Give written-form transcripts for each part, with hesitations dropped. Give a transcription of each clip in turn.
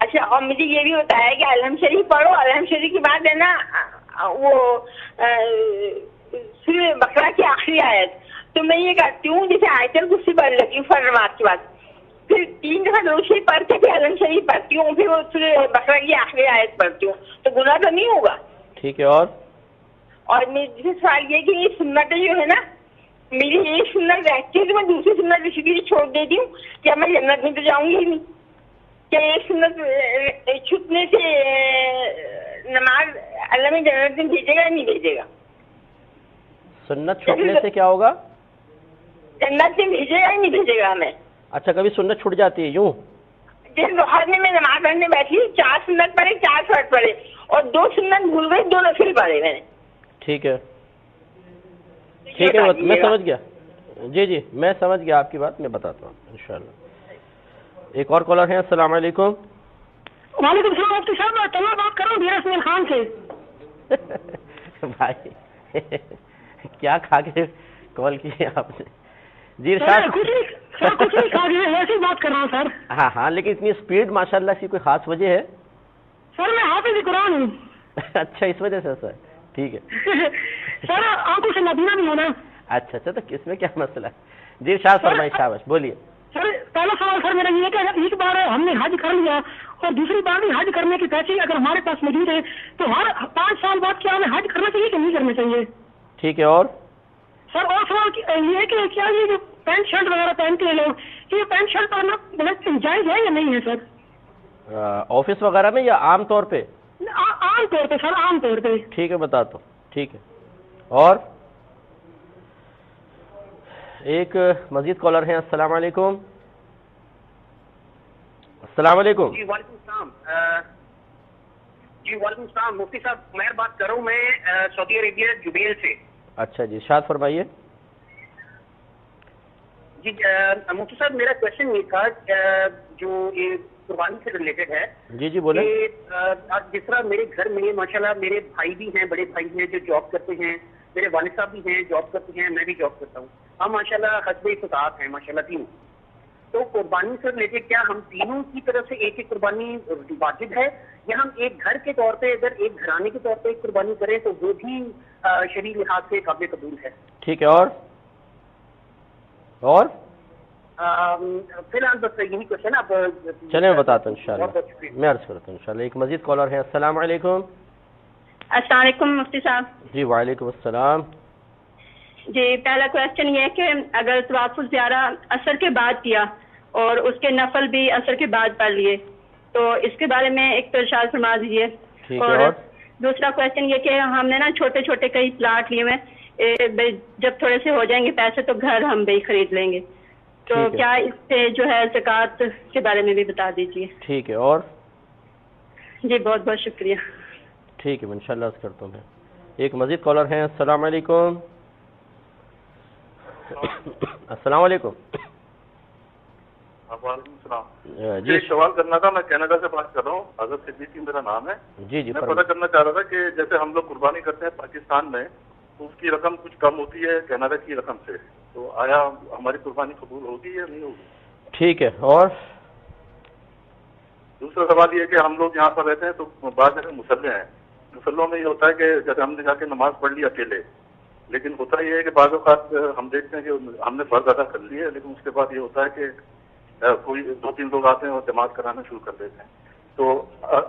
اچھا، اور مجھے یہ بھی بتایا کہ الحمد شریف پڑھو، الحمد شریف کے بعد ہے نا وہ سورہ بقرہ کی آخری آیت، تو میں یہ کرتی ہوں جیسے آیت الکرسی پڑھ لیتی ہوں فجر نماز کے بعد، پھر 3 دفعہ درود شریف پڑھ کے پھر الحمد شریف پڑھتی ہوں، پھر وہ سورہ بقرہ کی آخری آیت پڑھتی ہوں، تو گناہ تو نہیں ہوگا؟ ٹھیک ہے. اور میرے سوال یہ کہ یہ سنت جو ہے نا، میری ایک سنت رہتی ہے تو میں دوسری سنت اسی لیے چھوڑ دیتی ہوں کہ میں جنت میں تو جاؤں گی ہی نہیں. کیا ایک سنت چھٹنے سے نماز اللہ میں جنت میں بھیجے گا یا نہیں بھیجے گا؟ سنت چھوڑنے سے کیا ہوگا؟ جنت میں بھیجے گا یا نہیں بھیجے گا ہمیں؟ اچھا، کبھی سنت چھوٹ جاتی ہے یوں؟ جیسے ظہر میں نماز پڑھنے بیٹھی 4 سنت پڑھے، 4 فرض پڑھے، اور 2 سنت بھول گئی، 2 نفل پڑھے میں نے. ٹھیک ہے ٹھیک ہے، میں سمجھ گیا. جی میں سمجھ گیا آپ کی بات، میں بتاتا ہوں انشاءاللہ. ایک اور کالر ہے. السلام علیکم. وعلیکم السلام. مفتی صاحب میں طلبہ بات کر رہا ہوں دیر اسماعیل خان سے. بھائی کیا کھا کے کال کی آپ نے؟ جی کچھ نہیں کھا کے ایسے ہی بات کر رہا ہوں سر. ہاں لیکن اتنی اسپیڈ ماشاءاللہ کی کوئی خاص وجہ ہے؟ سر میں حافظ قرآن ہوں. اچھا، اس وجہ سے سر. ٹھیک ہے سر آنکھوں سے مدینہ بھی ہونا. اچھا تو اس میں کیا مسئلہ ہے؟ جی ارشاد فرمائیں. شاباش، بولیے. سر پہلا سوال سر میرا یہ کہ ایک بار ہم نے حج کر لیا اور دوسری بار بھی حج کرنے کے پیسے اگر ہمارے پاس موجود ہے تو ہر 5 سال بعد کیا ہمیں حج کرنا چاہیے کہ نہیں کرنا چاہیے؟ ٹھیک ہے. اور سر اور سوال یہ کہ کیا یہ جو پینٹ شرٹ وغیرہ پہنتے ہیں لوگ، یہ پینٹ شرٹ پہننا جائز ہے یا نہیں ہے سر؟ آفس وغیرہ میں یا عام طور پہ؟ عام طور پہ سر، عام طور پہ. ٹھیک ہے، بتاتا ہوں. ٹھیک ہے. اور ایک مزید کالر ہیں. السلام علیکم. السلام علیکم. جی وعلیکم السلام. وعلیکم السلام. مفتی صاحب میں بات کر رہا ہوں، میں سعودی عربیہ جبیل سے. اچھا جی، ارشاد فرمائیے. جی مفتی صاحب میرا کوشچن یہ تھا جو یہ قربانی سے ریلیٹڈ ہے. جی بولیں. جس طرح میرے گھر میں ماشاءاللہ میرے بھائی بھی ہیں، بڑے بھائی ہیں جو جاب کرتے ہیں، میرے والد صاحب بھی ہیں جاب کرتے ہیں، میں بھی جاب کرتا ہوں. ہم ماشاءاللہ حسب استطاعت ہیں ماشاءاللہ تینوں. تو قربانی سے ریلیٹڈ کیا ہم تینوں کی طرف سے ایک ایک قربانی واجب ہے، یا ہم ایک گھر کے طور پہ اگر ایک گھرانے کے طور پہ ایک قربانی کریں تو وہ بھی شرعی لحاظ سے قابل قبول ہے؟ ٹھیک ہے. اور فی الحال بس یہی کوشچن. اب چلیں میں بتاتا ہوں انشاءاللہ. میں عرض کرتا ہوں انشاءاللہ. ایک مزید کالر ہے. السلام علیکم. السلام علیکم مفتی صاحب. جی وعلیکم السلام. جی پہلا کوشچن یہ ہے کہ اگر طواف الزیارہ عصر کے بعد کیا اور اس کے نفل بھی عصر کے بعد پڑھ لیے تو اس کے بارے میں ایک تو ارشاد فرما دیجیے. اور دوسرا کوشچن یہ کہ ہم نے نا چھوٹے چھوٹے کئی پلاٹ لیے ہوئے، جب تھوڑے سے ہو جائیں گے پیسے تو گھر ہم بھی خرید لیں گے، تو کیا اس سے جو ہے زکوٰۃ کے بارے میں بھی بتا دیجیے. ٹھیک ہے. اور جی بہت بہت شکریہ. ٹھیک ہے، انشاءاللہ عرض کرتا ہوں. ایک مزید کالر ہیں. السلام علیکم. السلام علیکم. وعلیکم السلام. جی سوال کرنا تھا. میں کینیڈا سے بات کر رہا ہوں. حضرت صدیقی میرا نام ہے. جی میں پتہ کرنا چاہ رہا تھا کہ جیسے ہم لوگ قربانی کرتے ہیں پاکستان میں تو اس کی رقم کچھ کم ہوتی ہے کینیڈا کی رقم سے، تو آیا ہماری قربانی قبول ہوگی یا نہیں ہوگی؟ ٹھیک ہے. اور دوسرا سوال یہ ہے کہ ہم لوگ یہاں پر رہتے ہیں تو بعض جگہ مسلح ہیں. مسلوں میں یہ ہوتا ہے کہ جیسے ہم نے جا کے نماز پڑھ لی اکیلے، لیکن ہوتا یہ ہے کہ بعض اوقات ہم دیکھتے ہیں کہ ہم نے فرض ادا کر لی ہے، لیکن اس کے بعد یہ ہوتا ہے کہ کوئی 2-3 لوگ آتے ہیں اور جماعت کرانا شروع کر دیتے ہیں. تو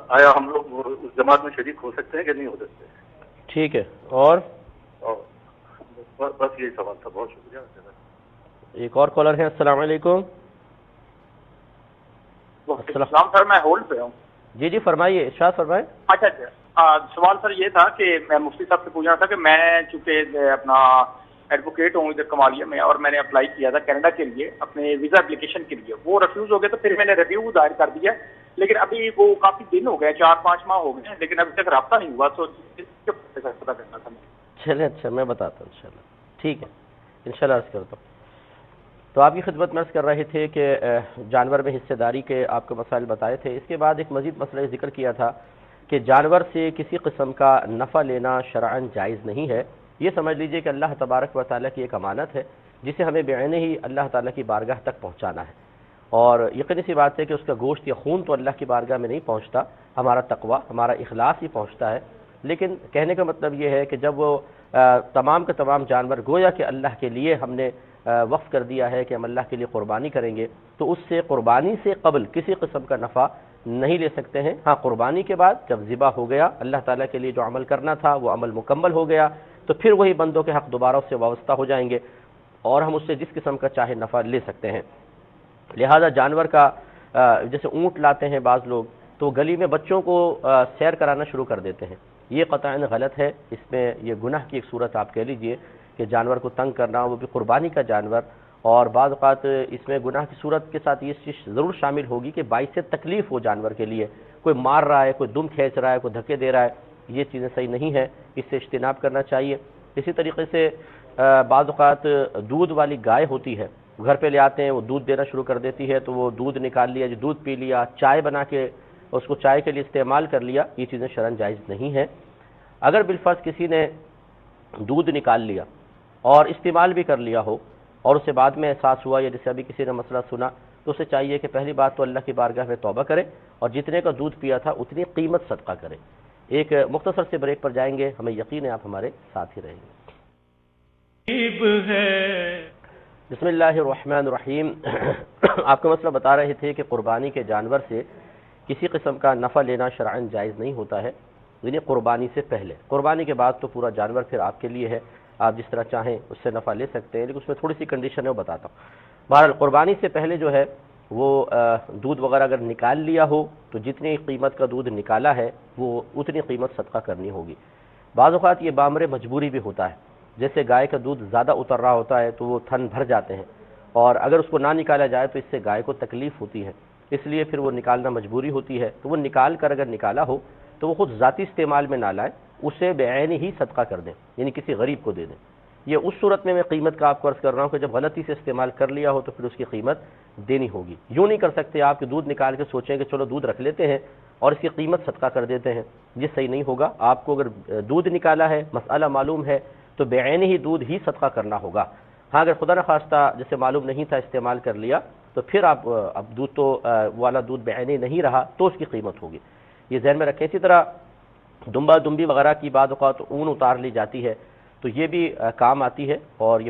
آیا ہم لوگ اس جماعت میں شریک ہو سکتے ہیں کہ نہیں ہو سکتے؟ ٹھیک ہے. اور بس یہی سوال تھا. بہت شکریہ. ایک اور کالر ہے. السلام علیکم. السلام سر، میں ہولڈ پہ ہوں. جی فرمائیے، ارشاد فرمائیں. اچھا سوال سر یہ تھا کہ میں مفتی صاحب سے پوچھنا تھا کہ میں چونکہ اپنا ایڈوکیٹ ہوں ادھر کمالیہ میں، اور میں نے اپلائی کیا تھا کینیڈا کے لیے اپنے ویزا اپلیکیشن کے لیے، وہ ریفیوز ہو گیا تو پھر میں نے ریویو دائر کر دیا، لیکن ابھی وہ کافی دن ہو گئے، 4-5 ماہ ہو گئے ہیں، لیکن ابھی تک رابطہ نہیں ہوا. تو پتہ کرنا تھا. چلیں اچھا میں بتاتا ہوں انشاءاللہ. ٹھیک ہے انشاءاللہ عرض کرتا ہوں. تو آپ کی خدمت میں عرض کر رہے تھے کہ جانور میں حصہ داری کے آپ کو مسائل بتائے تھے. اس کے بعد ایک مزید مسئلہ ذکر کیا تھا کہ جانور سے کسی قسم کا نفع لینا شرعاً جائز نہیں ہے. یہ سمجھ لیجئے کہ اللہ تبارک و تعالیٰ کی ایک امانت ہے جسے ہمیں بعینہ ہی اللہ تعالیٰ کی بارگاہ تک پہنچانا ہے، اور یقینی سی بات ہے کہ اس کا گوشت یا خون تو اللہ کی بارگاہ میں نہیں پہنچتا، ہمارا تقوی، ہمارا اخلاص ہی پہنچتا ہے۔ لیکن کہنے کا مطلب یہ ہے کہ جب وہ تمام کے تمام جانور گویا کہ اللہ کے لیے ہم نے وقف کر دیا ہے کہ ہم اللہ کے لیے قربانی کریں گے، تو اس سے قربانی سے قبل کسی قسم کا نفع نہیں لے سکتے ہیں۔ ہاں، قربانی کے بعد جب ذبح ہو گیا، اللہ تعالیٰ کے لیے جو عمل کرنا تھا وہ عمل مکمل ہو گیا، تو پھر وہی بندوں کے حق دوبارہ اس سے وابستہ ہو جائیں گے اور ہم اس سے جس قسم کا چاہے نفع لے سکتے ہیں۔ لہذا جانور کا جیسے اونٹ لاتے ہیں بعض لوگ، تو گلی میں بچوں کو سیر کرانا شروع کر دیتے ہیں، یہ قطعاً غلط ہے۔ اس میں یہ گناہ کی ایک صورت آپ کہہ لیجئے کہ جانور کو تنگ کرنا، وہ بھی قربانی کا جانور، اور بعض اوقات اس میں گناہ کی صورت کے ساتھ یہ چیز ضرور شامل ہوگی کہ باعث تکلیف ہو جانور کے لیے، کوئی مار رہا ہے، کوئی دم کھینچ رہا ہے، کوئی دھکے دے رہا ہے، یہ چیزیں صحیح نہیں ہیں، اس سے اجتناب کرنا چاہیے۔ اسی طریقے سے بعض اوقات دودھ والی گائے ہوتی ہے، گھر پہ لے آتے ہیں، وہ دودھ دینا شروع کر دیتی ہے، تو وہ دودھ نکال لیا، جو دودھ پی لیا، چائے بنا کے اس کو چائے کے لیے استعمال کر لیا، یہ چیزیں شرعاً جائز نہیں ہیں۔ اگر بالفرض کسی نے دودھ نکال لیا اور استعمال بھی کر لیا ہو اور اسے بعد میں احساس ہوا، یا جیسے ابھی کسی نے مسئلہ سنا، تو اسے چاہیے کہ پہلی بات تو اللہ کی بارگاہ میں توبہ کرے اور جتنے کا دودھ پیا تھا اتنی قیمت صدقہ کرے۔ ایک مختصر سے بریک پر جائیں گے، ہمیں یقین ہے آپ ہمارے ساتھ ہی رہیں گے۔ بسم اللہ الرحمن الرحیم۔ آپ کو مسئلہ بتا رہے تھے کہ قربانی کے جانور سے کسی قسم کا نفع لینا شرعاً جائز نہیں ہوتا ہے، یعنی قربانی سے پہلے۔ قربانی کے بعد تو پورا جانور پھر آپ کے لیے ہے، آپ جس طرح چاہیں اس سے نفع لے سکتے ہیں، لیکن اس میں تھوڑی سی کنڈیشن ہے، وہ بتاتا ہوں۔ بہرحال قربانی سے پہلے جو ہے وہ دودھ وغیرہ اگر نکال لیا ہو تو جتنی قیمت کا دودھ نکالا ہے وہ اتنی قیمت صدقہ کرنی ہوگی۔ بعض اوقات یہ بامر مجبوری بھی ہوتا ہے، جیسے گائے کا دودھ زیادہ اتر رہا ہوتا ہے تو وہ تھن بھر جاتے ہیں، اور اگر اس کو نہ نکالا جائے تو اس سے گائے کو تکلیف ہوتی ہے، اس لیے پھر وہ نکالنا مجبوری ہوتی ہے، تو وہ نکال کر اگر نکالا ہو تو وہ خود ذاتی استعمال میں نہ لائیں، اسے بعین ہی صدقہ کر دیں، یعنی کسی غریب کو دے دیں۔ یہ اس صورت میں قیمت کا آپ کو عرض کر رہا ہوں کہ جب غلطی سے استعمال کر لیا ہو تو پھر اس کی قیمت دینی ہوگی۔ یوں نہیں کر سکتے آپ کہ دودھ نکال کے سوچیں کہ چلو دودھ رکھ لیتے ہیں اور اس کی قیمت صدقہ کر دیتے ہیں، یہ صحیح نہیں ہوگا۔ آپ کو اگر دودھ نکالا ہے، مسئلہ معلوم ہے، تو بعین ہی دودھ ہی صدقہ کرنا ہوگا۔ ہاں، اگر خدا نخواستہ جیسے معلوم نہیں تھا استعمال کر لیا تو پھر آپ اب دودھ تو والا دودھ بعین نہیں رہا تو اس کی قیمت ہوگی، یہ ذہن میں رکھیں۔ اسی طرح دمبا دمبی وغیرہ کی بعض اوقات اون اتار لی جاتی ہے تو یہ بھی کام آتی ہے، اور یہ